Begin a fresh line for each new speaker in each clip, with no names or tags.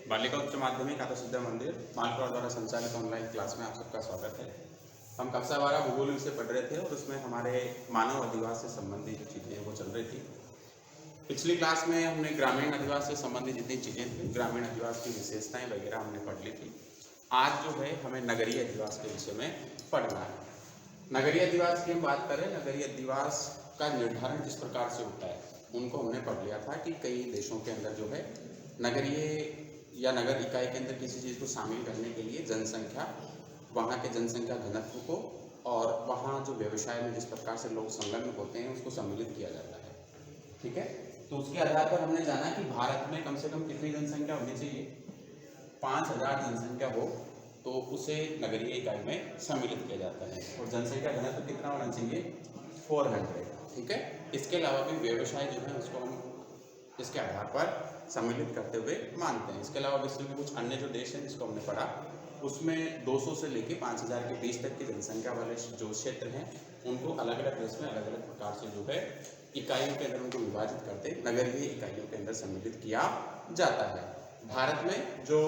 बालिका उच्च माध्यमिक आदर्श मंदिर मालपुरा द्वारा संचालित ऑनलाइन क्लास में आप सबका स्वागत है। हम कक्षा 12 भूगोल विषय पढ़ रहे थे और उसमें हमारे मानव अधिवास से संबंधित जो चीज़ें वो चल रही थी। पिछली क्लास में हमने ग्रामीण अधिवास से संबंधित जितनी चीज़ें थी, ग्रामीण अधिवास की विशेषताएं वगैरह हमने पढ़ ली थी। आज जो है हमें नगरीय अधिवास के विषय में पढ़ना है। नगरीय अधिवास की हम बात करें, नगरीय अधिवास का निर्धारण किस प्रकार से होता है उनको हमने पढ़ लिया था कि कई देशों के अंदर जो है नगरीय या नगर इकाई के अंदर किसी चीज़ को शामिल करने के लिए जनसंख्या, वहाँ के जनसंख्या घनत्व को और वहाँ जो व्यवसाय में जिस प्रकार से लोग संलग्न होते हैं उसको सम्मिलित किया जाता है। ठीक है, तो उसके आधार पर हमने जाना कि भारत में कम से कम कितनी जनसंख्या होनी चाहिए, 5000 जनसंख्या हो तो उसे नगरीय इकाई में सम्मिलित किया जाता है और जनसंख्या घनत्व कितना होना चाहिए, 400। ठीक है, इसके अलावा भी व्यवसाय जो है उसको हम इसके आधार पर सम्मिलित करते हुए मानते हैं। इसके अलावा विश्व के कुछ अन्य जो देश हैं जिसको हमने पढ़ा उसमें 200 से लेके 5000 के बीच तक की जनसंख्या वाले जो क्षेत्र हैं उनको अलग अलग देश में अलग अलग प्रकार से जो है इकाइयों के अंदर उनको विभाजित करते नगरीय इकाइयों के अंदर सम्मिलित किया जाता है। भारत में जो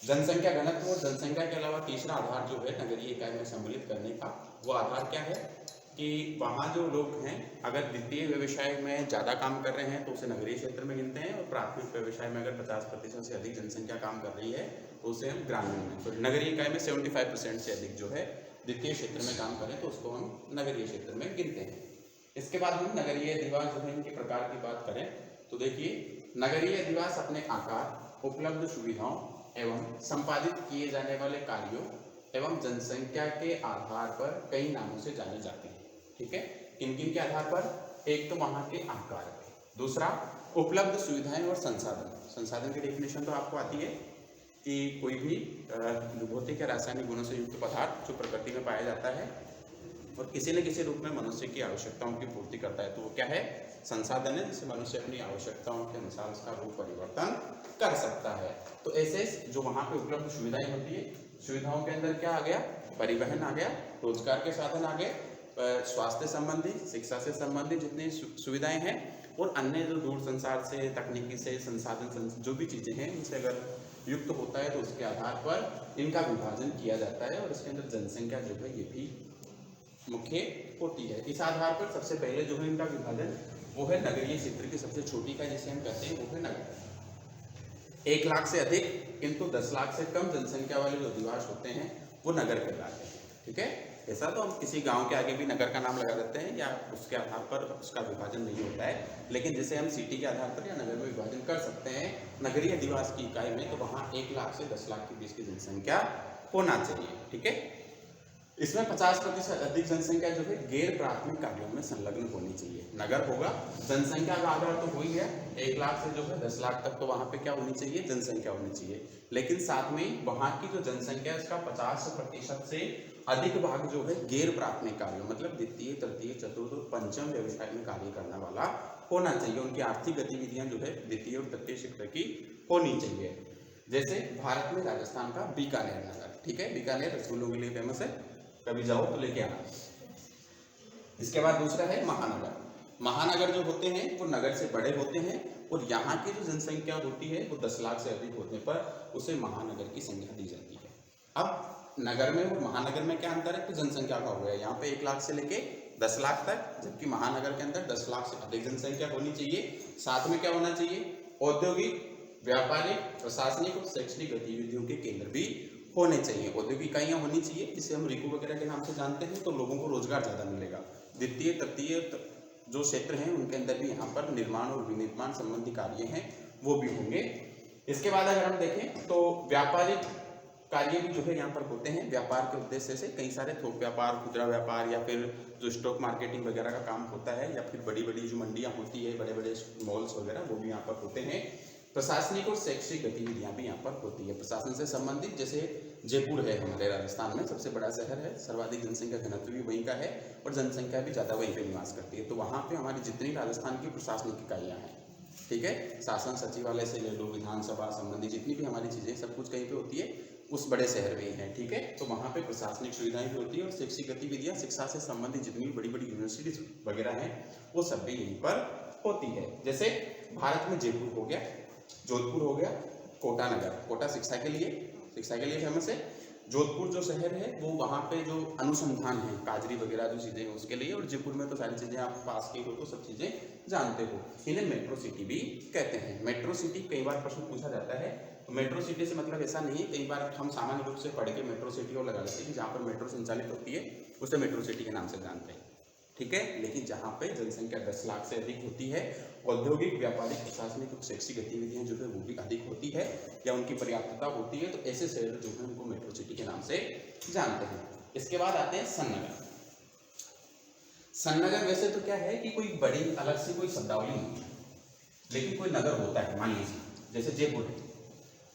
जनसंख्या घनत्व और जनसंख्या के अलावा तीसरा आधार जो है नगरीय इकाई में सम्मिलित करने का, वो आधार क्या है कि वहाँ जो लोग हैं अगर द्वितीय व्यवसाय में ज़्यादा काम कर रहे हैं तो उसे नगरीय क्षेत्र में गिनते हैं और प्राथमिक व्यवसाय में अगर 50% से अधिक जनसंख्या काम कर रही है तो उसे हम ग्रामीण में, तो नगरीय इकाई में 75% से अधिक जो है द्वितीय क्षेत्र में काम करें तो उसको हम नगरीय क्षेत्र में गिनते हैं। इसके बाद हम नगरीय अधिवास जो है इनके प्रकार की बात करें तो देखिए, नगरीय अधिवास अपने आकार, उपलब्ध सुविधाओं एवं संपादित किए जाने वाले कार्यों एवं जनसंख्या के आधार पर कई नामों से जाने जाते हैं। ठीक है, किन किन के आधार पर, एक तो वहाँ के आकार पे, दूसरा उपलब्ध सुविधाएं और संसाधन। संसाधन की डेफिनेशन तो आपको आती है कि कोई भी भौतिक या रासायनिक गुणों से युक्त पदार्थ जो प्रकृति में पाया जाता है और किसी न किसी रूप में मनुष्य की आवश्यकताओं की पूर्ति करता है तो वो क्या है, संसाधन है, जिससे मनुष्य अपनी आवश्यकताओं के अनुसार उसका रूप परिवर्तन कर सकता है। तो ऐसे जो वहाँ पे उपलब्ध सुविधाएं होती है, सुविधाओं के अंदर क्या आ गया, परिवहन आ गया, रोजगार के साधन आ गए, स्वास्थ्य संबंधी, शिक्षा से संबंधित जितनी सुविधाएं हैं और अन्य जो दूर संसार से, तकनीकी से संसाधन जो भी चीज़ें हैं इनसे अगर युक्त होता है तो उसके आधार पर इनका विभाजन किया जाता है और इसके अंदर जनसंख्या जो है ये भी मुख्य होती है। इस आधार पर सबसे पहले जो है इनका विभाजन वो है नगरीय क्षेत्र की सबसे छोटी का जिसे हम कहते हैं वो है नगर। 1 लाख से अधिक किंतु 10 लाख से कम जनसंख्या वाले जो अधिवास होते हैं वो नगर कहलाते हैं। ठीक है, ऐसा तो हम किसी गांव के आगे भी नगर का नाम लगा देते हैं या उसके आधार पर उसका विभाजन नहीं होता है, लेकिन जैसे हम सिटी के आधार पर या नगर में विभाजन कर सकते हैं नगरीय अधिवास की इकाई में, तो वहाँ 1 लाख से 10 लाख के बीच की जनसंख्या होना चाहिए। ठीक है, इसमें 50% अधिक जनसंख्या जो है गैर प्राथमिक कार्यों में संलग्न होनी चाहिए। नगर होगा, जनसंख्या का आधार तो वही है, 1 लाख से जो है 10 लाख तक तो वहाँ पे क्या होनी चाहिए, जनसंख्या होनी चाहिए, लेकिन साथ में वहाँ की जो जनसंख्या है उसका 50% से अधिक भाग जो है गैर प्राथमिक कार्यों मतलब द्वितीय, तृतीय, चतुर्थ और पंचम व्यवसाय में कार्य करने वाला होना चाहिए। उनकी आर्थिक गतिविधियां जो है द्वितीय और तृतीय क्षेत्र की होनी चाहिए। जैसे भारत में राजस्थान का बीकानेर नगर, ठीक है, बीकानेर रसगुल्लों के लिए फेमस है, कभी जाओ तो लेके आना। इसके बाद दूसरा है महानगर। महानगर जो होते हैं वो नगर से बड़े होते हैं और यहाँ की जो जनसंख्या होती है वो 10 लाख से अधिक होने पर उसे महानगर की संज्ञा दी जाती है। अब नगर में और महानगर में क्या अंतर है, तो जनसंख्या का हो गया, यहाँ पे 1 लाख से लेके 10 लाख तक, जबकि महानगर के अंदर 10 लाख से अधिक जनसंख्या होनी चाहिए। साथ में क्या होना चाहिए, औद्योगिक, व्यापारिक, प्रशासनिक और शैक्षणिक गतिविधियों के केंद्र भी होने चाहिए। औद्योगिक इकाइयाँ होनी चाहिए जिसे हम रिको वगैरह के नाम से जानते हैं, तो लोगों को रोजगार ज़्यादा मिलेगा। द्वितीय, तृतीय जो क्षेत्र हैं उनके अंदर भी यहाँ पर निर्माण और विनिर्माण संबंधी कार्य हैं वो भी होंगे। इसके बाद अगर हम देखें तो व्यापारिक कार्य भी जो है यहाँ पर होते हैं। व्यापार के उद्देश्य से कई सारे थोक व्यापार, खुदरा व्यापार या फिर जो स्टॉक मार्केटिंग वगैरह का काम होता है या फिर बड़ी बड़ी जो मंडियाँ होती है, बड़े बड़े मॉल्स वगैरह वो भी यहाँ पर होते हैं। प्रशासनिक और शैक्षिक गतिविधियां भी यहाँ पर होती है। प्रशासन से संबंधित जैसे जयपुर है हमारे राजस्थान में सबसे बड़ा शहर है, सर्वाधिक जनसंख्या घनत्व भी वहीं का है और जनसंख्या भी ज़्यादा वहीं पे निवास करती है, तो वहाँ पे हमारी जितनी राजस्थान की प्रशासनिक इकाइयाँ हैं, ठीक है, शासन सचिवालय से ले लो, विधानसभा संबंधी जितनी भी हमारी चीज़ें सब कुछ कहीं पे होती है उस बड़े शहर में ही है। ठीक है, तो वहाँ पे प्रशासनिक सुविधाएं भी होती है और शैक्षिक गतिविधियाँ, शिक्षा से संबंधित जितनी भी बड़ी बड़ी यूनिवर्सिटीज वगैरह हैं वो सब भी यहीं पर होती है। जैसे भारत में जयपुर हो गया, जोधपुर हो गया, कोटा नगर, कोटा शिक्षा के लिए फेमस है। जोधपुर जो शहर है वो वहाँ पे जो अनुसंधान है, काजरी वगैरह जो चीज़ें हैं उसके लिए, और जयपुर में तो सारी चीज़ें आप पास की हो तो सब चीज़ें जानते हो। इन्हें मेट्रो सिटी भी कहते हैं। मेट्रो सिटी कई बार प्रश्न पूछा जाता है। तो मेट्रो सिटी से मतलब ऐसा नहीं है, कई बार हम सामान्य रूप से पढ़ के मेट्रो सिटी और लगा लेते हैं कि जहाँ पर मेट्रो संचालित होती है उसे मेट्रो सिटी के नाम से जानते हैं, ठीक है। लेकिन जहाँ पे जनसंख्या 10 लाख से अधिक होती है, औद्योगिक, व्यापारिक, प्रशासनिक और शैक्षिक गतिविधियां जो है वो भी अधिक होती है या उनकी पर्याप्तता होती है, तो ऐसे शहर जो है उनको मेट्रो सिटी के नाम से जानते हैं। इसके बाद आते हैं सन्नगर। सन्नगर वैसे तो क्या है कि कोई बड़ी अलग से कोई शब्दावली नहीं है, लेकिन कोई नगर होता है। मान लीजिए जैसे जयपुर है,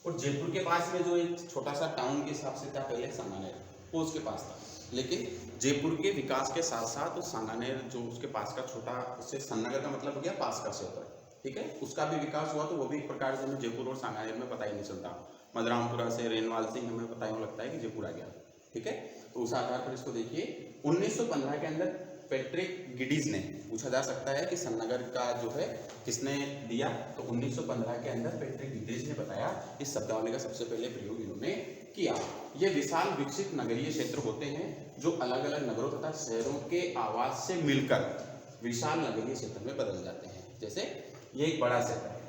और जयपुर के पास में जो एक छोटा सा टाउन के हिसाब से था पहले सांगानेर, वो उसके पास था। लेकिन जयपुर के विकास के साथ साथ उस सांगानेर जो उसके पास का छोटा, उससे सन्नगर का मतलब हो गया पास का क्षेत्र, ठीक है, उसका भी विकास हुआ। तो वो भी एक प्रकार से हमें जयपुर और सांगानेर में पता ही नहीं चलता। मदरामपुरा से रेनवाल से हमें पता ही लगता है कि जयपुर आ गया, ठीक है। तो उस आधार पर इसको देखिए। 1915 के अंदर पैट्रिक गिडीज ने, पूछा जा सकता है कि सन्नगर का जो है किसने दिया, तो 1915 के अंदर पैट्रिक गिडीज ने बताया। इस शब्दावली का सबसे पहले प्रयोग इन्होंने किया। ये विशाल विकसित नगरीय क्षेत्र होते हैं जो अलग अलग नगरों तथा शहरों के आवास से मिलकर विशाल नगरीय क्षेत्र में बदल जाते हैं। जैसे ये एक बड़ा शहर है,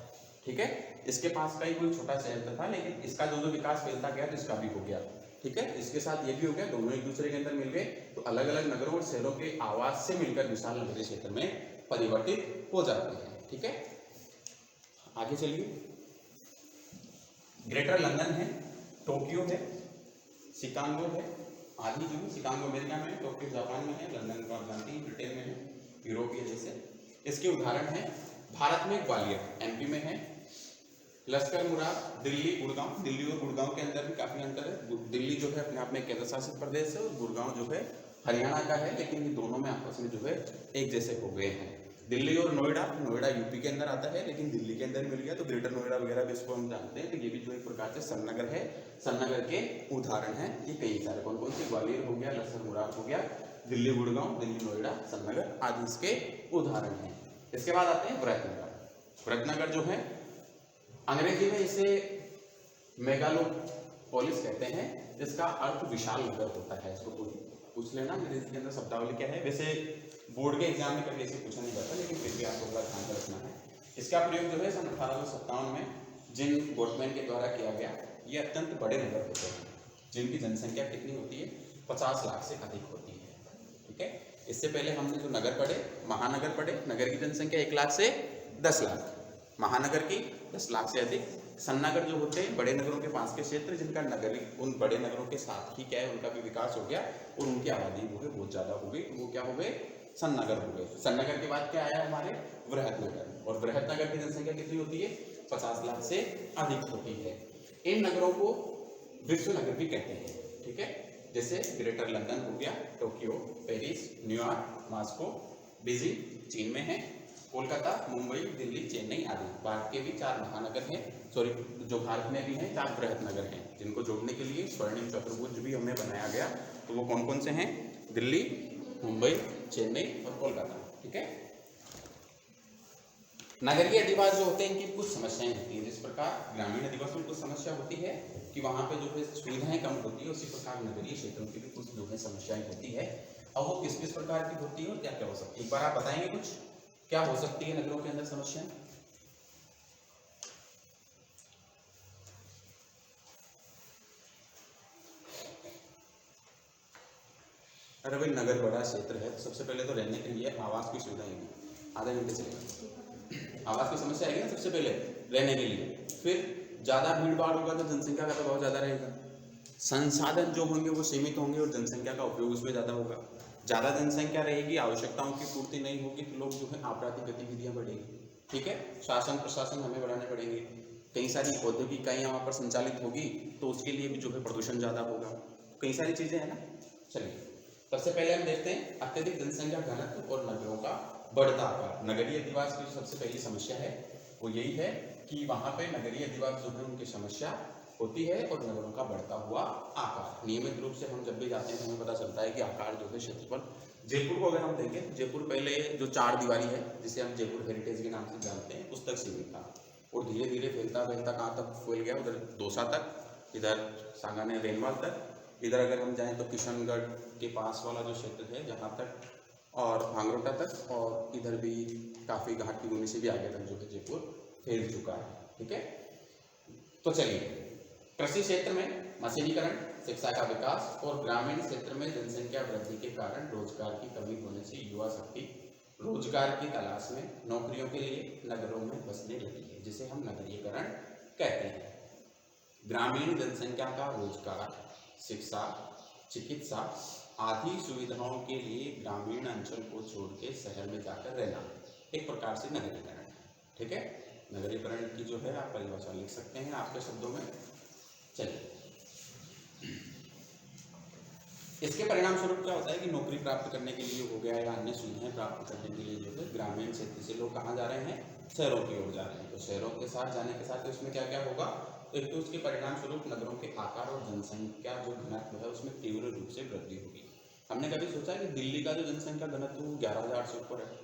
ठीक है, इसके पास का ही कोई छोटा शहर था, लेकिन इसका जो विकास फैलता गया तो इसका भी हो गया, ठीक है, इसके साथ ये भी हो गया, दोनों एक दूसरे के अंदर मिल गए, तो अलग अलग नगरों और शहरों के आवास से मिलकर विशाल नगरीय क्षेत्र में परिवर्तित हो जाते हैं, ठीक है। आगे चलिए। ग्रेटर लंदन है, टोक्यो है, शिकागो है, आदि जो है शिकागो अमेरिका में है, टोक्यो जापान में है, लंदन को आप जानते हैं ब्रिटेन में है, यूरोपीय जैसे। इसके उदाहरण है भारत में ग्वालियर एमपी में है, लश्कर मुराद दिल्ली, गुड़गांव, दिल्ली और गुड़गांव के अंदर भी काफी अंतर है। दिल्ली जो है अपने आप में केंद्र शासित प्रदेश है और गुड़गांव जो है हरियाणा का है, लेकिन ये दोनों में आपस में जो है एक जैसे हो गए हैं। दिल्ली और नोएडा, नोएडा यूपी के अंदर आता है लेकिन दिल्ली के अंदर मिल गया, तो ग्रेटर नोएडा वगैरह भी इसको हम जानते हैं। तो ये भी जो एक प्रकार से सन्नगर है, सन्नगर के उदाहरण है ये कई सारे। कौन कौन से? ग्वालियर हो गया, लश्कर मुराद हो गया, दिल्ली गुड़गांव, दिल्ली नोएडा, सन्नगर आदि इसके उदाहरण हैं। इसके बाद आते हैं बृहत्नगर। बृहत्नगर जो है अंग्रेजी में इसे मेगालोपोलिस कहते हैं, जिसका अर्थ विशाल नगर होता है। इसको पूछ लेना अंग्रेजी के अंदर शब्दावली क्या है। वैसे बोर्ड के एग्जाम में कभी ऐसे पूछा नहीं जाता, लेकिन फिर भी आपको थोड़ा ध्यान रखना है। इसका प्रयोग जो है सन 1857 में जिन गोटमैन के द्वारा किया गया। ये अत्यंत बड़े नगर होते हैं जिनकी जनसंख्या कितनी होती है? 50 लाख से अधिक होती है, ठीक है। इससे पहले हमने जो नगर पढ़े, महानगर पढ़े, नगर की जनसंख्या 1 लाख से 10 लाख, महानगर की 10 लाख से अधिक। सन्नगर जो होते हैं बड़े नगरों के पास के क्षेत्र, जिनका नगरी उन बड़े नगरों के साथ ही क्या है उनका भी विकास हो गया और उनकी आबादी वो है बहुत ज़्यादा हो गई, वो क्या हो गए? सन्नगर हो गए। सन्नगर के बाद क्या आया हमारे? बृहत्नगर। और बृहत्नगर की जनसंख्या कितनी होती है? 50 लाख से अधिक होती है। इन नगरों को विश्व नगर भी कहते हैं, ठीक है। जैसे ग्रेटर लंदन हो गया, Tokyo, Paris, New York, Moscow, Beijing चीन में है, कोलकाता, मुंबई, दिल्ली, चेन्नई आदि। भारत के भी 4 महानगर हैं, सॉरी जो भारत में भी हैं 4 बृहत नगर हैं, जिनको जोड़ने के लिए स्वर्णिम चतुर्भुज भी हमें बनाया गया। तो वो कौन कौन से हैं? दिल्ली, मुंबई, चेन्नई और कोलकाता, ठीक है। नगरीय अधिवास जो होते हैं इनकी कुछ समस्याएं होती हैं। जिस प्रकार ग्रामीण अधिवासों में कुछ समस्या होती है कि वहाँ पे जो है सुविधाएं कम होती है, उसी प्रकार नगरीय क्षेत्रों की भी कुछ जो है समस्याएं होती है। और वो किस किस प्रकार की होती है और क्या क्या हो सकती है, एक बार आप बताएंगे कुछ क्या हो सकती है नगरों के अंदर समस्याएं? अरे भाई नगर बड़ा क्षेत्र है तो सबसे पहले तो रहने के लिए आवास की सुविधा आएगी, आधे घंटे चलेगा। आवास की समस्या आएगी ना सबसे पहले रहने के लिए। फिर ज़्यादा भीड़ भाड़ होगा तो जनसंख्या का प्रभाव ज़्यादा रहेगा। संसाधन जो होंगे वो सीमित होंगे और जनसंख्या का उपयोग उसमें ज़्यादा होगा। ज़्यादा जनसंख्या रहेगी, आवश्यकताओं की पूर्ति नहीं होगी तो लोग जो है आपराधिक गतिविधियाँ बढ़ेगी, ठीक है। शासन प्रशासन हमें बढ़ाने पड़ेंगे, कई सारी औद्योगिक इकाइयाँ वहाँ पर संचालित होगी तो उसके लिए भी जो है प्रदूषण ज़्यादा होगा, कई सारी चीज़ें हैं ना। चलिए सबसे पहले हम देखते हैं अत्यधिक जनसंख्या घनत्व और नगरों का बढ़ता आकार। नगरीय अधिवास की सबसे पहली समस्या है वो यही है कि वहाँ पे नगरीय अधिवास जो है उनकी समस्या होती है और नगरों का बढ़ता हुआ आकार। नियमित रूप से हम जब भी जाते हैं तो हमें पता चलता है कि आकार जो है क्षेत्रफल। जयपुर को अगर हम देखें, जयपुर पहले जो 4 दीवारी है जिसे हम जयपुर हेरिटेज के नाम से जानते हैं उस तक सीमित था, और धीरे धीरे फैलता फैलता कहाँ तक फैल गया, उधर दौसा तक, इधर सांगानेर रेनवाल तक, इधर अगर हम जाएँ तो किशनगढ़ के पास वाला जो क्षेत्र है जहाँ तक, और भांगरोटा तक, और इधर भी काफ़ी घाट की भूमि से भी आगे तक जो है जयपुर फैल चुका है। ठीक है, तो चलिए, कृषि क्षेत्र में मशीनीकरण, शिक्षा का विकास और ग्रामीण क्षेत्र में जनसंख्या वृद्धि के कारण रोजगार की कमी होने से युवा शक्ति रोजगार की तलाश में नौकरियों के लिए नगरों में बसने लगी है, जिसे हम नगरीकरण कहते हैं। ग्रामीण जनसंख्या का रोजगार, शिक्षा, चिकित्सा आदि सुविधाओं के लिए ग्रामीण अंचल को छोड़ के शहर में जाकर रहना एक प्रकार से नगरीकरण है। ठीक है, नगरीकरण की जो है आप परिभाषा लिख सकते हैं आपके शब्दों में। चलिए, इसके परिणाम स्वरूप क्या होता है कि नौकरी प्राप्त करने के लिए हो गया या अन्य सुविधाएं प्राप्त करने के लिए जो है ग्रामीण क्षेत्र से लोग कहाँ जा रहे हैं, शहरों की ओर जा रहे हैं। तो शहरों के साथ जाने के साथ उसमें क्या क्या होगा, एक तो उसके परिणाम स्वरूप नगरों के आकार और जनसंख्या जो घनत्व है उसमें तीव्र रूप से वृद्धि होगी। हमने कभी सोचा कि दिल्ली का जो जनसंख्या घनत्व 11,000 से ऊपर है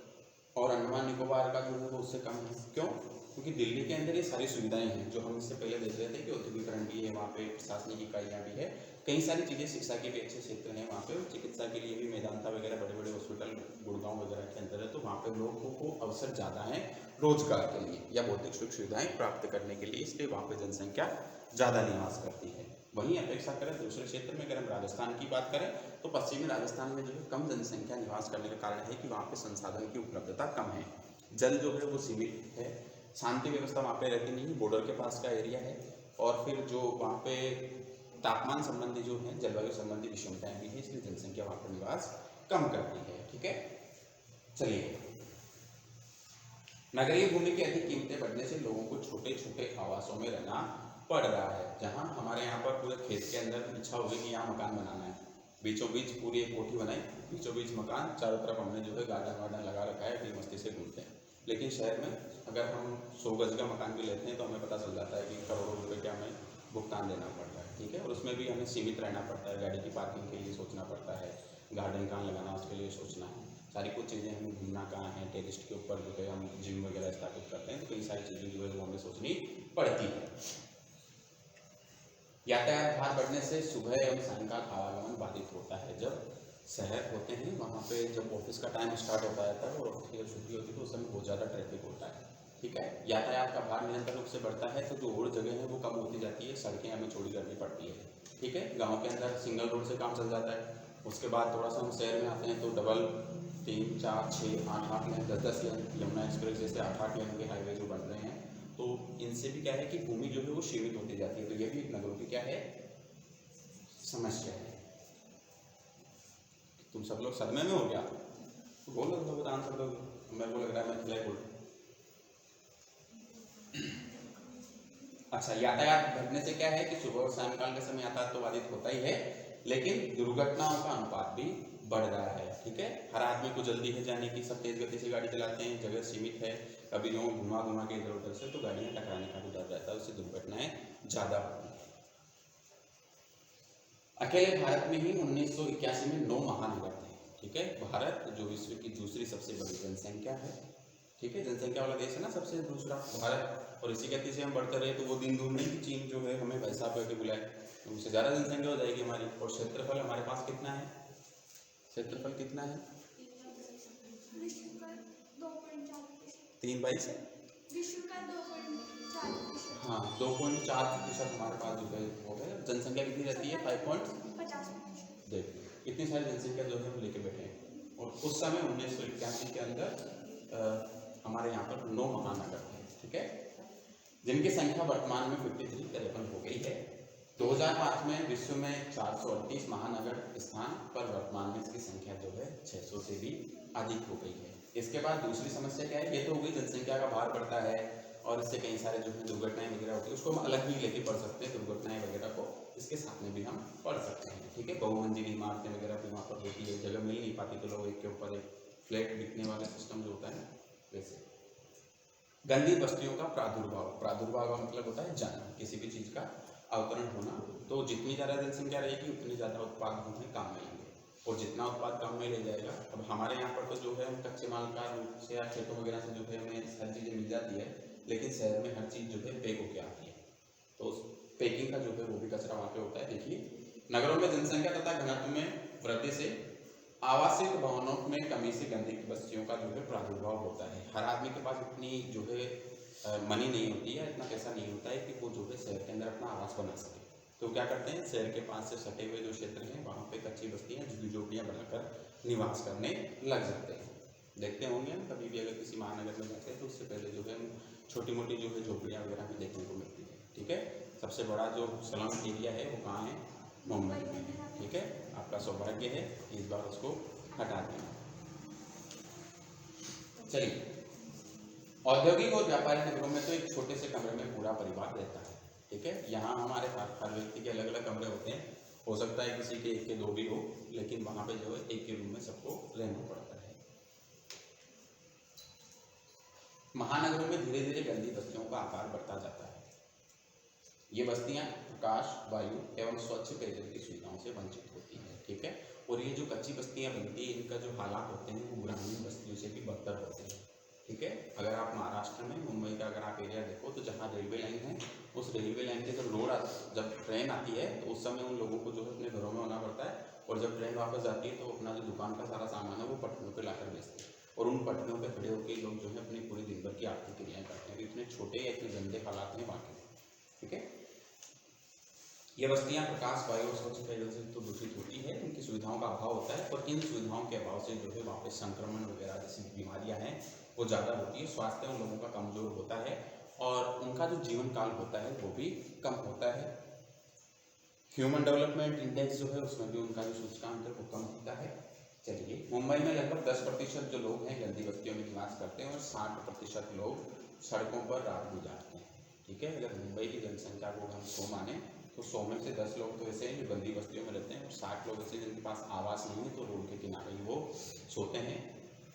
और अंडमान निकोबार का जो है वो उससे कम है। क्यों? क्योंकि दिल्ली के अंदर ये सारी सुविधाएं हैं जो हम इससे पहले देख रहे थे कि औद्योगिकरण भी है, वहाँ पे प्रशासनिक इकाइयाँ भी है, कई सारी चीज़ें, शिक्षा के भी अच्छे क्षेत्र हैं वहाँ पे, चिकित्सा के लिए भी मेदांता वगैरह बड़े बड़े हॉस्पिटल गुड़गांव वगैरह के अंदर है। तो वहाँ पे लोगों को अवसर ज़्यादा है रोजगार के लिए या भौतिक सुख सुविधाएं प्राप्त करने के लिए, इसलिए वहाँ पर जनसंख्या ज़्यादा निवास करती है। वहीं अपेक्षा करें दूसरे क्षेत्र में, अगर हम राजस्थान की बात करें तो पश्चिमी राजस्थान में जो है कम जनसंख्या निवास करने का कारण है कि वहाँ पे संसाधन की उपलब्धता कम है, जल जो है वो सीमित है, शांति व्यवस्था वहाँ पे रहती नहीं, बॉर्डर के पास का एरिया है, और फिर जो वहाँ पे तापमान संबंधी जो है जलवायु संबंधी विषमताएं भी है, इसलिए जनसंख्या वहाँ पर निवास कम करती है। ठीक है, चलिए, नगरीय भूमि की अधिक कीमतें बढ़ने से लोगों को छोटे छोटे आवासों में रहना पड़ रहा है। जहाँ हमारे यहाँ पर पूरे खेत के अंदर इच्छा होगी कि यहाँ मकान बनाना है, बीचों बीच पूरी एक कोठी बनाई, बीचों बीच मकान, चारों तरफ हमने जो है गार्डन वार्डन लगा रखा है, अपनी मस्ती से घूमते हैं। लेकिन शहर में अगर हम 100 गज का मकान भी लेते हैं तो हमें पता चल जाता है कि करोड़ों रुपए का हमें भुगतान देना पड़ता है। ठीक है, और उसमें भी हमें सीमित रहना पड़ता है, गाड़ी की पार्किंग के लिए सोचना पड़ता है, गार्डन कहाँ लगाना उसके लिए सोचना है, सारी कुछ चीज़ें हमें घूमना कहाँ है, टेरिस्ट के ऊपर जो है हम जिम वगैरह स्थापित करते हैं, तो कई सारी चीज़ें जो है वो हमें सोचनी पड़ती है। यातायात भार बढ़ने से सुबह एवं सायंकाल आवागमन बाधित होता है। जब शहर होते हैं वहाँ पे जब ऑफिस का टाइम स्टार्ट होता है तब और ऑफिस की जब छुट्टी होती है तो उस समय बहुत ज़्यादा ट्रैफिक होता है। ठीक है, यातायात का भार निरंतर रूप से बढ़ता है तो जो और जगह है वो कम होती जाती है, सड़कें हमें चौड़ी करनी पड़ती है। ठीक है, गाँव के अंदर सिंगल रोड से काम चल जाता है, उसके बाद थोड़ा सा हम शहर में आते हैं तो डबल 3, 4, 6, 8 लेन, 10 लेन, यमुना एक्सप्रेस जैसे 8 लेन के हाईवे जो बन रहे हैं, तो इनसे भी क्या है कि भूमि जो है वो सीमित होती जाती है। तो ये भी एक नगरों की क्या है, समस्या है। तुम सब लोग सदमे में हो गया, तो बोलो तो आंसर दो, मेरे को लग रहा है मैं खिलाई बोल। अच्छा, यातायात बढ़ने से क्या है कि सुबह और सायंकाल के समय यातायात तो बाधित होता ही है, लेकिन दुर्घटनाओं का अनुपात भी बढ़ रहा है। ठीक है, हर आदमी को जल्दी है जाने की, सब तेज गति से गाड़ी चलाते हैं, जगह सीमित है, कभी जो घुमा घुमा के इधर उधर से तो गाड़ियाँ टकराने का भी डर रहता है, उससे दुर्घटनाएं ज़्यादा होती हैं। अकेले भारत में ही 1981 में 9 महानगर थे। ठीक है, भारत जो विश्व की दूसरी सबसे बड़ी जनसंख्या है, ठीक है, जनसंख्या वाला देश है ना सबसे दूसरा भारत, और इसी गति से हम बढ़ते रहे तो वो दिन दूर नहीं कि चीन जो है हमें वैसा करके बुलाए, तो उससे ज़्यादा जनसंख्या हो जाएगी हमारी। और क्षेत्रफल हमारे पास कितना है, क्षेत्रफल कितना है, 3/22 है, हाँ 2.4% हमारे पास जो है वो है। जनसंख्या कितनी रहती है, 5.50। देख, इतनी सारी जनसंख्या जो है हम लेके बैठे हैं, और उस समय 1981 के अंदर हमारे यहाँ पर 9 महानगर थे। ठीक है, जिनकी संख्या वर्तमान में 53 हो गई है। 2005 में विश्व में 438 महानगर स्थान पर वर्तमान में इसकी संख्या जो है 600 से भी अधिक हो गई है। इसके बाद दूसरी समस्या क्या है, ये तो हो गई जनसंख्या का भार बढ़ता है और इससे कई सारे जो है दुर्घटनाएं वगैरह होती है, उसको हम अलग भी लेके पढ़ सकते हैं, दुर्घटनाएं वगैरह को इसके साथ में भी हम पढ़ सकते हैं। ठीक है, बहुमंजिली इमारतें वगैरह भी वहाँ पर होती है, जगह मिल नहीं पाती तो लोग एक के ऊपर एक फ्लैट बिकने वाला सिस्टम जो होता है वैसे। गंदी बस्तियों का प्रादुर्भाव, प्रादुर्भाव का मतलब होता है जाना, किसी भी चीज़ का अवतरण होना। तो जितनी ज़्यादा जनसंख्या रहेगी उतनी ज़्यादा उत्पाद जो है काम में लेंगे, और जितना उत्पाद काम में ले जाएगा, अब हमारे यहाँ पर तो जो है हम कच्चे माल का रूप से या खेतों वगैरह से जो है हमें सारी चीज़ें मिल जाती है, लेकिन शहर में हर चीज़ जो है पैक होके आती है, तो उस पैकिंग का जो है वो भी कचरा वहाँ पे होता है। देखिए, नगरों में जनसंख्या तथा घनत्व में वृद्धि से आवासीय भवनों में कमी से गंदगी बस्तियों का जो है प्रादुर्भाव होता है। हर आदमी के पास इतनी जो है मनी नहीं होती है, इतना पैसा नहीं होता है कि वो जो है शहर के अंदर अपना आवास बना सके। तो क्या करते हैं, शहर के पास से सटे हुए जो क्षेत्र हैं वहाँ पे कच्ची बस्तियाँ, झुग्गी झोपड़ियाँ बनाकर निवास करने लग जाते हैं। देखते होंगे हम कभी भी अगर किसी महानगर में जाते हैं तो उससे पहले जो है छोटी मोटी जो है झोपड़ियाँ वगैरह भी देखने को मिलती है। ठीक है, सबसे बड़ा जो स्लम एरिया है वो कहाँ है, मुंबई में। ठीक है, आपका सौभाग्य है कि इस बार उसको हटा देना। चलिए, औद्योगिक और व्यापारी नगरों में तो एक छोटे से कमरे में पूरा परिवार रहता है। ठीक है, यहाँ हमारे हर व्यक्ति के अलग अलग कमरे होते हैं, हो सकता है किसी के एक के दो भी हो, लेकिन वहाँ पे जो है एक के रूम में सबको रहना पड़ता है। महानगरों में धीरे धीरे गंदी बस्तियों का आकार बढ़ता जाता है। ये बस्तियां प्रकाश, वायु एवं स्वच्छ पेयजल की सुविधाओं से वंचित होती हैं। ठीक है, और ये जो कच्ची बस्तियां बनती हैं इनका जो हालात होते हैं वो ग्रामीण बस्तियों से भी बदतर होते हैं। ठीक है, अगर आप महाराष्ट्र में मुंबई का अगर आप एरिया देखो तो जहाँ रेलवे लाइन है, उस रेलवे लाइन के जब ट्रेन आती है तो उस समय उन लोगों को जो है अपने घरों में होना पड़ता है, और जब ट्रेन वापस जाती है तो अपना जो दुकान का सारा सामान है वो पटरियों पर लाकर बेचते हैं, और उन पटरियों पर खड़े होकर लोग जो है अपनी पूरी दिन भर की आर्थिक क्रियाएं करते हैं। इतने छोटे या इतने गंदे हालात में वहाँ के। ठीक है, ये बस्तियां प्रकाश, वायु और स्वच्छ पेयजल से तो दूषित होती है, इनकी सुविधाओं का अभाव होता है, और इन सुविधाओं के अभाव से जो है वहाँ पे संक्रमण वगैरह जैसी बीमारियां हैं वो ज़्यादा होती है, स्वास्थ्य उन लोगों का कमजोर होता है, और उनका जो जीवन काल होता है वो भी कम होता है। ह्यूमन डेवलपमेंट इंडेक्स जो है उसमें भी उनका जो सूचकांक है वो कम होता है। चलिए, मुंबई में लगभग 10% जो लोग हैं गंदी बस्तियों में निवास करते हैं, और 60% लोग सड़कों पर रात गुजारते हैं। ठीक है, अगर मुंबई की जनसंख्या को हम 100 माने तो 100 में से 10 लोग तो ऐसे हैं जो गंदी बस्तियों में रहते हैं, और 60 लोग ऐसे जिनके पास आवास नहीं है तो रोड के किनारे ही वो सोते हैं,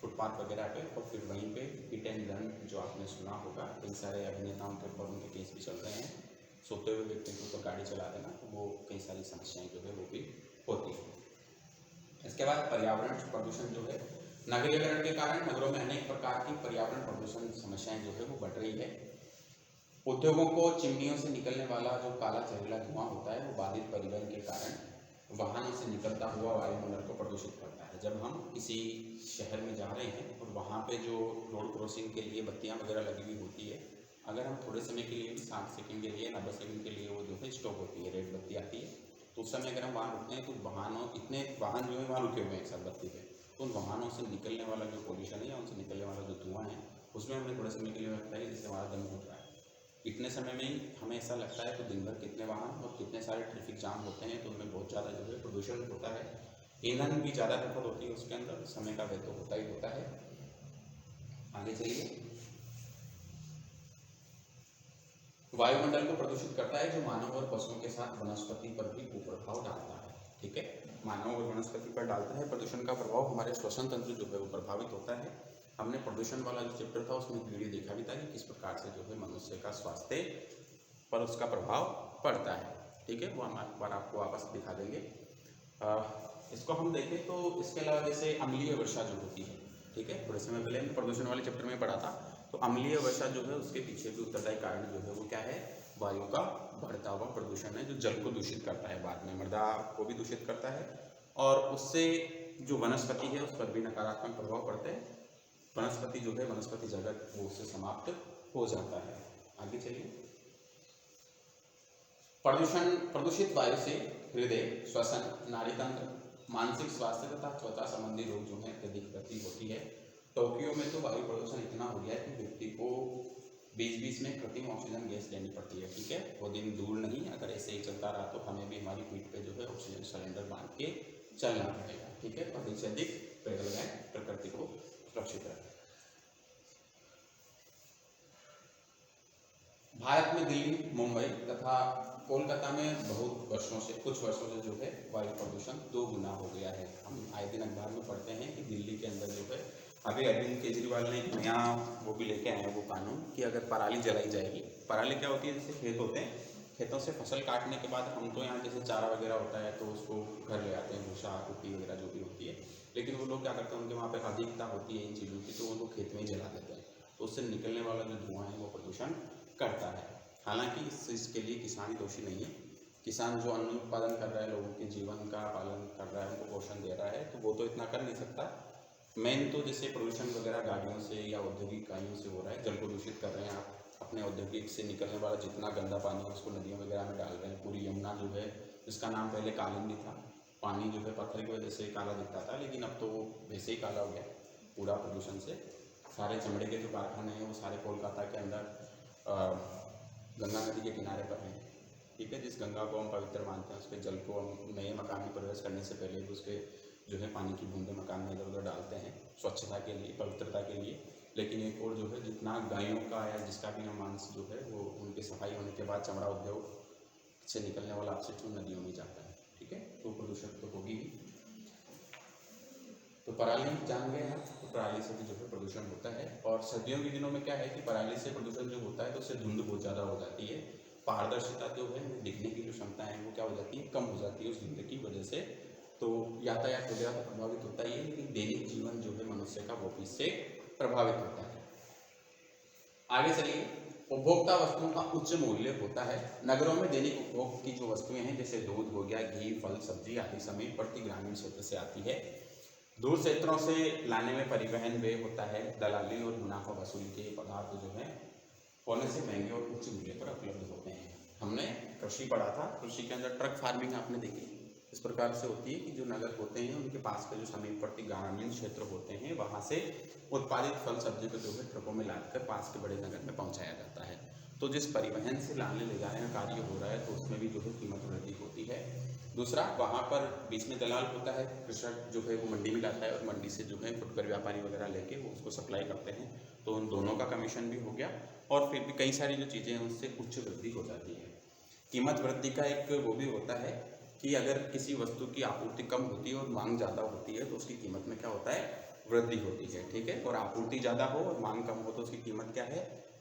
फुटपाथ वगैरह पे। और फिर वहीं पे हिट एंड रन जो आपने सुना होगा, कई सारे अभिनेताओं के ऊपर उनके केस भी चल रहे हैं, सोते हुए व्यक्ति के ऊपर गाड़ी चला देना, तो वो कई सारी समस्याएं जो है वो भी होती हैं। इसके बाद पर्यावरण प्रदूषण जो है, नगरीकरण के कारण नगरों में अनेक प्रकार की पर्यावरण प्रदूषण समस्याएं जो है वो बढ़ रही है। उद्योगों को चिमनियों से निकलने वाला जो काला जहरीला धुआं होता है वो बाधित परिवहन के कारण वाहनों से निकलता हुआ वायुमंडल को प्रदूषित करता है। जब हम किसी शहर में जा रहे हैं और वहाँ पे जो रोड क्रॉसिंग के लिए बत्तियाँ वगैरह लगी हुई होती है, अगर हम थोड़े समय के लिए भी 60 सेकंड के लिए 90 सेकंड के लिए वो जो है स्टॉप होती है, रेड बत्ती आती है, तो उस समय अगर हम वहाँ रुकते हैं तो इतने वाहन जो है वहाँ रुके हुए हैं एक साथ बत्ती पे, तो उन वाहनों से निकलने वाला जो पोल्यूशन है या उनसे निकलने वाला जो धुआं है उसमें हमें थोड़े समय के लिए लगता है जिससे हमारा दम घुट रहा है। इतने समय में ही हमें ऐसा लगता है तो दिन भर कितने वाहन और कितने सारे ट्रैफिक जाम होते हैं, तो उनमें बहुत ज़्यादा जो है प्रदूषण होता है। ईंधन भी ज़्यादा खपत होती है उसके अंदर, समय का व्यय तो होता ही होता है। आगे चलिए, वायुमंडल को प्रदूषित करता है जो मानव और पशुओं के साथ वनस्पति पर भी कुप्रभाव डालता है। ठीक है, मानव और वनस्पति पर डालता है प्रदूषण का प्रभाव, हमारे श्वसन तंत्र जो है वो प्रभावित होता है। हमने प्रदूषण वाला जो चैप्टर था उसमें वीडियो देखा भी था कि किस प्रकार से जो है मनुष्य का स्वास्थ्य पर उसका प्रभाव पड़ता है। ठीक है, वो हम एक बार आपको वापस दिखा देंगे। इसको हम देखें तो इसके अलावा जैसे अम्लीय वर्षा जो होती है, ठीक है, थोड़े समय पहले प्रदूषण वाले चैप्टर में पढ़ा था, तो अम्लीय वर्षा जो है उसके पीछे भी उत्तरदायी कारण जो है वो क्या है, वायु का बढ़ता हुआ प्रदूषण है जो जल को दूषित करता है, बाद में मृदा को भी दूषित करता है, और उससे जो वनस्पति है उस पर भी नकारात्मक प्रभाव पड़ते हैं। वनस्पति जो है, वनस्पति जगत वो उससे समाप्त हो जाता है। आगे चलिए, प्रदूषित वायु से हृदय, श्वसन, नाड़ी तंत्र, मानसिक स्वास्थ्य तथा त्वचा संबंधी रोग जो है अत्यधिक वृद्धि होती है। टोक्यो में तो वायु प्रदूषण इतना हो गया है कि व्यक्ति को 20-20 में कृत्रिम ऑक्सीजन गैस लेनी पड़ती है। ठीक है, वो दिन दूर नहीं, अगर ऐसे ही चलता रहा तो हमें भी हमारी पीठ पे जो है ऑक्सीजन सिलेंडर बांध के चलना पड़ेगा। ठीक है, अधिक से अधिक पेड़ लगाएं, प्रकृति को सुरक्षित रखें। भारत में दिल्ली, मुंबई तथा कोलकाता में कुछ वर्षों से जो है वायु प्रदूषण 2 गुना हो गया है। हम आए दिन अखबार में पढ़ते हैं कि दिल्ली के अंदर जो है अभी अरविंद केजरीवाल ने एक नया वो भी लेके आए हैं वो कानून कि अगर पराली जलाई जाएगी, पराली क्या होती है, जैसे खेत होते हैं, खेतों से फसल काटने के बाद हम तो यहाँ जैसे चारा वगैरह होता है तो उसको घर ले आते हैं, भूसा कुट्टी वगैरह जो भी होती है, लेकिन वो लोग क्या करते हैं, उनके वहाँ पे अधिकता होती है इन चीज़ों की, तो उनको खेत में ही जला देते हैं। तो उससे निकलने वाला जो धुआं है वो प्रदूषण करता है। हालांकि इसके लिए किसान ही दोषी नहीं है। किसान जो अन्न उत्पादन कर रहा है, लोगों के जीवन का पालन कर रहा है, उनको पोषण दे रहा है, तो वो तो इतना कर नहीं सकता। मेन तो जैसे प्रदूषण वगैरह गाड़ियों से या औद्योगिक इकाइयों से हो रहा है, जल को दूषित कर रहे हैं आप, अपने औद्योगिक से निकलने वाला जितना गंदा पानी है उसको नदियों वगैरह में डाल रहे हैं। पूरी यमुना जो है, जिसका नाम पहले कालिंदी था, पानी जो है पत्थर की वजह से काला दिखता था, लेकिन अब तो वो वैसे ही काला हो गया पूरा प्रदूषण से। सारे चमड़े के जो कारखाने हैं वो सारे कोलकाता के अंदर गंगा नदी के किनारे पर हैं, ठीक है। जिस गंगा को हम पवित्र मानते हैं, उसके जल को हम नए मकान में प्रवेश करने से पहले भी उसके जो है पानी की बूंदें मकान में इधर उधर डालते हैं, स्वच्छता के लिए, पवित्रता के लिए। लेकिन एक और जो है, जितना गायों का या जिसका भी मांस जो है वो उनकी सफाई होने के बाद चमड़ा उद्योग से निकलने वाला अपशिष्ट नदियों में जाता है, ठीक है। तो प्रदूषण तो होगी ही। तो पराली जान गए हैं, तो पराली से भी जो है प्रदूषण होता है। और सर्दियों के दिनों में क्या है कि पराली से प्रदूषण जो होता है तो उससे धुंध बहुत ज़्यादा हो जाती है, पारदर्शिता जो है, दिखने की जो क्षमता है वो क्या हो जाती है, कम हो जाती है उस धुंध की वजह से। तो यातायात वगैरह तो प्रभावित होता ही है, लेकिन दैनिक जीवन जो है मनुष्य का वो भी इससे प्रभावित होता है। आगे चलिए, उपभोक्ता वस्तुओं का उच्च मूल्य होता है। नगरों में दैनिक उपभोग की जो वस्तुएं हैं, जैसे दूध हो गया, घी, फल, सब्जी आदि समेत प्रति ग्रामीण क्षेत्र से आती है। दूर क्षेत्रों से लाने में परिवहन व्यय होता है। दलाली और मुनाफा वसूली के पदार्थ जो है होने से महंगे और उच्च मूल्य पर उपलब्ध होते हैं। हमने कृषि पढ़ा था, कृषि के अंदर ट्रक फार्मिंग आपने देखी। इस प्रकार से होती है कि जो नगर होते हैं उनके पास के जो समीपवर्ती ग्रामीण क्षेत्र होते हैं, वहाँ से उत्पादित फल सब्जी को जो है ट्रकों में लादकर पास के बड़े नगर में पहुँचाया जाता है। तो जिस परिवहन से लाने ले जाने का कार्य हो रहा है, तो उसमें भी जो है कीमत वृद्धि होती है। दूसरा, वहाँ पर बीच में दलाल होता है, कृषक जो है वो मंडी में लाता है और मंडी से जो है फुटकर व्यापारी वगैरह लेके वो उसको सप्लाई करते हैं, तो उन दोनों का कमीशन भी हो गया। और फिर भी कई सारी जो चीज़ें हैं उससे उच्च वृद्धि हो जाती है। कीमत वृद्धि का एक वो भी होता है कि अगर किसी वस्तु की आपूर्ति कम होती है और मांग ज़्यादा होती है तो उसकी कीमत में क्या होता है, वृद्धि होती है, ठीक है। और आपूर्ति ज़्यादा हो और मांग कम हो तो उसकी कीमत क्या है,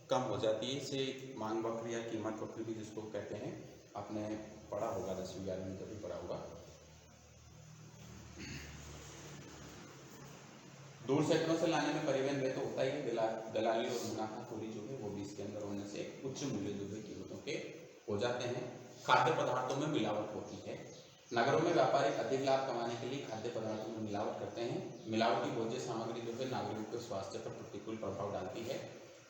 कम हो जाती है। इसे मांग वक्र या कीमत वक्र भी जिसको कहते हैं, आपने पढ़ा होगा 10वीं 11वीं में, कभी पढ़ा होगा। दूर क्षेत्रों से लाने में परिवहन व्यय तो होता ही है। दलाली और मुनाफाखोरी जो है वो भी इसके अंदर होने से उच्च मूल्य जो है कीमतों के हो जाते हैं। खाद्य पदार्थों में मिलावट होती है। नगरों में व्यापारी अधिक लाभ कमाने के लिए खाद्य पदार्थों में मिलावट करते हैं। मिलावटी भोज्य सामग्री जो है नागरिकों के स्वास्थ्य पर प्रतिकूल प्रभाव डालती है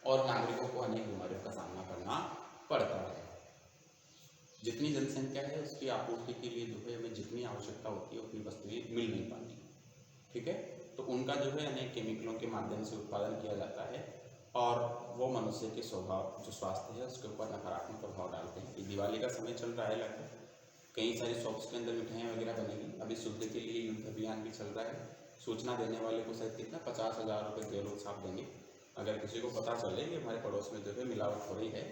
और नागरिकों को अनेक बीमारियों का सामना करना पड़ता है। जितनी जनसंख्या है उसकी आपूर्ति के लिए जो है हमें जितनी आवश्यकता होती है उतनी वस्तुएं मिल नहीं पाती, ठीक है। तो उनका जो है अनेक केमिकलों के माध्यम से उत्पादन किया जाता है और वो मनुष्य के स्वभाव जो स्वास्थ्य है उसके ऊपर नकारात्मक प्रभाव डालते हैं। दिवाली का समय चल रहा है, लगभग कई सारी शॉप्स के अंदर मिठाइयाँ वगैरह बनेगी। अभी शुद्ध के लिए युद्ध अभियान भी चल रहा है। सूचना देने वाले को शायद कितना 50,000 रुपये जेल उत्साह देंगे अगर किसी को पता चले कि हमारे पड़ोस में जो है मिलावट हो रही है।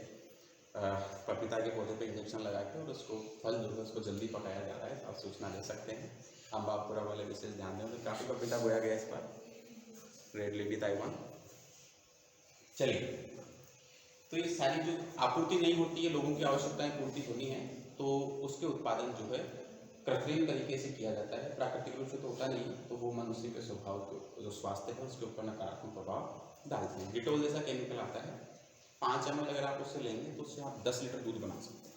पपीता के पौधे पे इंजेक्शन लगा के और उसको फल जो है उसको जल्दी पकाया जा रहा है, तो आप सूचना दे सकते हैं। अम्बापुरा वाले विशेष ध्यान दें, काफ़ी पपीता बोया गया इस बार, रेड लिपी ताइवान। चलिए, तो ये सारी जो आपूर्ति नहीं होती है, लोगों की आवश्यकताएं पूर्ति होनी है, तो उसके उत्पादन जो है कृत्रिम तरीके से किया जाता है, प्राकृतिक रूप से तो होता नहीं। तो वो मनुष्य के स्वभाव को जो स्वास्थ्य है उसके ऊपर नकारात्मक प्रभाव डालते हैं। डिटोल जैसा केमिकल आता है, 5 ml अगर आप उससे लेंगे तो उससे आप 10 लीटर दूध बना सकते हैं,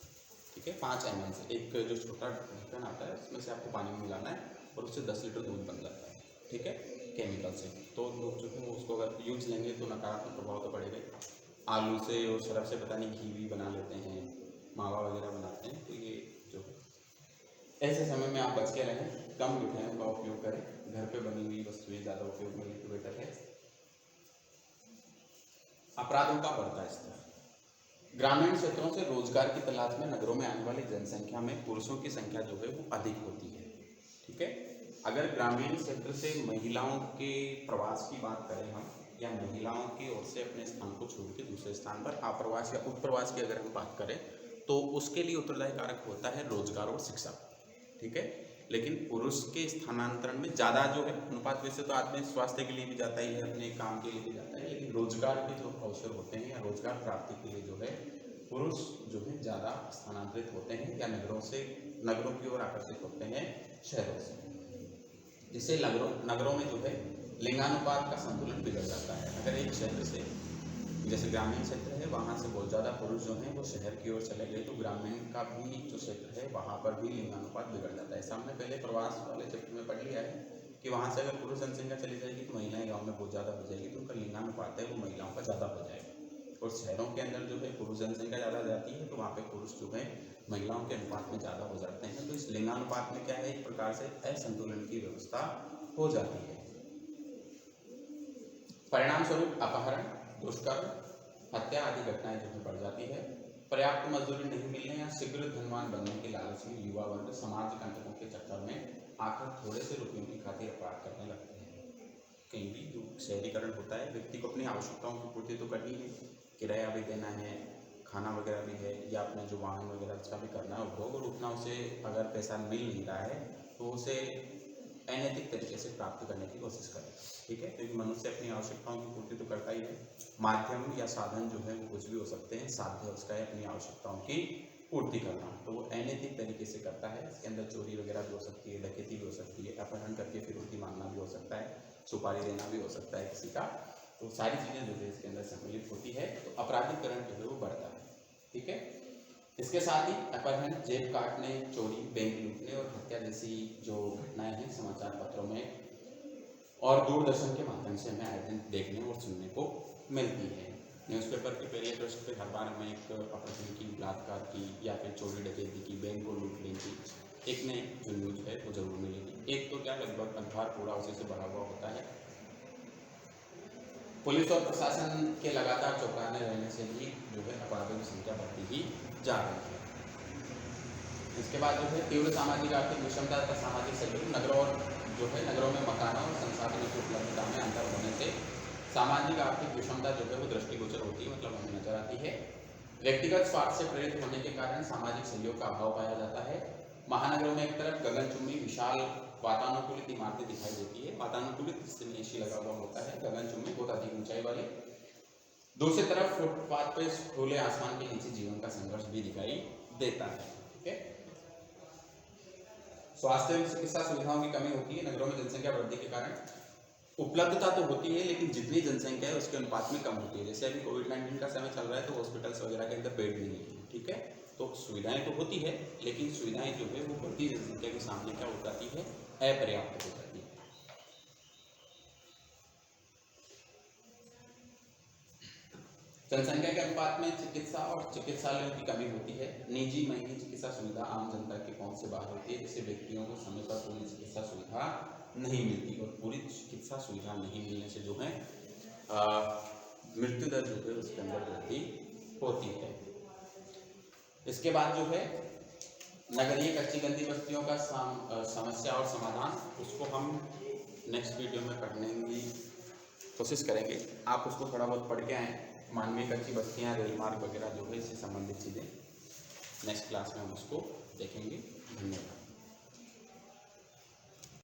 ठीक है। 5 ml से एक जो छोटा ढक्कन आता है उसमें से आपको पानी में मिलाना है और उससे 10 लीटर दूध बन जाता है, ठीक है, केमिकल से। तो लोग जो है वो उसको अगर यूज लेंगे तो नकारात्मक प्रभाव तो पड़ेगा। आलू से और सरफ से पता नहीं घी भी बना लेते हैं, मावा वगैरह बनाते हैं। तो ये जो है ऐसे समय में आप बच के रहें, कम मिठाइयों का उपयोग करें, घर पे बनी हुई वस्तुएं ज़्यादा उपयोग में लें तो बेटर है। अपराधों का बढ़ता स्तर। ग्रामीण क्षेत्रों से रोजगार की तलाश में नगरों में आने वाली जनसंख्या में पुरुषों की संख्या जो है वो अधिक होती है, ठीक है। अगर ग्रामीण क्षेत्र से महिलाओं के प्रवास की बात करें हम, या महिलाओं की ओर से अपने स्थान को छोड़ के दूसरे स्थान पर आप्रवास या उत्प्रवास की अगर हम बात करें, तो उसके लिए उत्तरदायी कारक होता है रोजगार और शिक्षा, ठीक है। लेकिन पुरुष के स्थानांतरण में ज़्यादा जो है अनुपात, वैसे तो आदमी स्वास्थ्य के लिए भी जाता ही है, अपने काम के लिए भी जाता है, लेकिन रोजगार के जो अवसर होते हैं या रोजगार प्राप्ति के लिए जो है पुरुष जो है ज़्यादा स्थानांतरित होते हैं या नगरों की ओर आकर्षित होते हैं शहरों से, जिससे नगरों में जो है लिंगानुपात का संतुलन बिगड़ जाता है। अगर एक क्षेत्र से जैसे ग्रामीण क्षेत्र है वहाँ से बहुत ज़्यादा पुरुष जो हैं वो शहर की ओर चले गए, तो ग्रामीण का भी जो क्षेत्र है वहाँ पर भी लिंगानुपात बिगड़ जाता है। ऐसा हमने पहले प्रवास वाले क्षेत्र में पढ़ लिया है कि वहाँ से अगर पुरुष जनसंख्या चली जाएगी तो महिलाएं गाँव में बहुत ज़्यादा हो जाएगी, तो उनका लिंगानुपात है वो महिलाओं का ज़्यादा हो जाएगा। और शहरों के अंदर जो है पुरुष जनसंख्या ज़्यादा जाती है, तो वहाँ पे पुरुष जो है महिलाओं के अनुपात में ज़्यादा हो जाते हैं। तो इस लिंगानुपात में क्या है, एक प्रकार से असंतुलन की व्यवस्था हो जाती है। परिणाम स्वरूप अपहरण, दुष्कर्म, हत्या आदि घटनाएं जो है बढ़ जाती है। पर्याप्त मजदूरी नहीं मिलने या शीघ्र धनवान बनने के लालच में युवा वर्ग समाज कंटकों के चक्कर में आकर थोड़े से रुपयों की खातिर अपराध करने लगते हैं। कहीं भी जो शहरीकरण होता है, व्यक्ति को अपनी आवश्यकताओं की पूर्ति तो करनी है, किराया भी देना है, खाना वगैरह भी है, या अपने जो वाहन वगैरह उसका भी करना है उपभोग, और उतना उसे अगर पैसा मिल नहीं रहा है तो उसे अनैतिक तरीके से प्राप्त करने की कोशिश करें। ठीक है, क्योंकि मनुष्य अपनी आवश्यकताओं की पूर्ति तो करता ही है। माध्यम या साधन जो है वो कुछ भी हो सकते हैं, साध्य उसका है अपनी आवश्यकताओं की पूर्ति करना, तो वो अनैतिक तरीके से करता है। इसके अंदर चोरी वगैरह भी हो सकती है, डकैती भी हो सकती है, अपहरण करके फिर उसकी मांगना भी हो सकता है, सुपारी देना भी हो सकता है किसी का। तो सारी चीज़ें जो है इसके अंदर सम्मिलित होती है, तो अपराधीकरण जो है वो बढ़ता है। ठीक है, इसके साथ ही अपहरण, जेब काटने, चोरी, बैंक लूटने और हत्या जैसी जो घटनाएं हैं समाचार पत्रों में और दूरदर्शन के माध्यम से हमें आए दिन देखने और सुनने को मिलती है। न्यूज़पेपर के पहले पृष्ठ पे हर बार हमें एक अपहरण की, बलात्कार की या फिर चोरी डकैती की, बैंक को लूटने की एक न एक जो न्यूज है वो जरूर मिलेगी। एक तो क्या लगभग अखबार पूरा उसी से भरा हुआ होता है। पुलिस और प्रशासन के लगातार चौकन्ने रहने से भी जो है अपराधों की संख्या बढ़ती ही जा रही है। इसके बाद जो है तीव्र सामाजिक आर्थिक विषमता तथा सामाजिक सहयोग, नगरों में मकानों और संसाधनों की उपलब्धता में अंतर होने से सामाजिक आर्थिक विषमता जो है वो दृष्टिगोचर होती है, मतलब हमें नजर आती है। व्यक्तिगत स्वार्थ से प्रेरित होने के कारण सामाजिक सहयोग का अभाव पाया जाता है। महानगरों में एक तरफ गगनचुंबी विशाल वातानुकूलित इमारतें दिखाई देती है, वातानुकूलित जिसमें एसी लगा हुआ होता है, गगनचुंबी बहुत अधिक ऊंचाई वाले। दूसरी तरफ फुटपाथ पे खुले आसमान के नीचे जीवन का संघर्ष भी दिखाई देता है। ठीक है, स्वास्थ्य एवं चिकित्सा सुविधाओं की कमी होती है। नगरों में जनसंख्या वृद्धि के कारण उपलब्धता तो होती है, लेकिन जितनी जनसंख्या है उसके अनुपात में कम होती है। जैसे अभी कोविड-19 का समय चल रहा है तो हॉस्पिटल्स वगैरह के अंदर बेड नहीं है। ठीक है, तो सुविधाएं तो होती है, लेकिन सुविधाएं जो है वो बढ़ती जनसंख्या के सामने क्या हो जाती है, अपर्याप्त हो जाती है। जनसंख्या के अनुपात में चिकित्सा और चिकित्सालयों की कमी होती है। निजी महंगी चिकित्सा सुविधा आम जनता की पहुंच से बाहर होती है, जिससे व्यक्तियों को समय पर पूरी चिकित्सा सुविधा नहीं मिलती, और पूरी चिकित्सा सुविधा नहीं मिलने से जो है मृत्यु दर जो है उसके अंदर वृद्धि होती है। इसके बाद जो है नगरीय कच्ची गंदी बस्तियों का समस्या और समाधान, उसको हम नेक्स्ट वीडियो में पढ़ने की कोशिश करेंगे। आप उसको थोड़ा बहुत पढ़ के आएँ। मानवीय कच्ची बस्तियाँ, रेल मार्ग वगैरह जो है इससे संबंधित चीज़ें नेक्स्ट क्लास में हम उसको देखेंगे। धन्यवाद।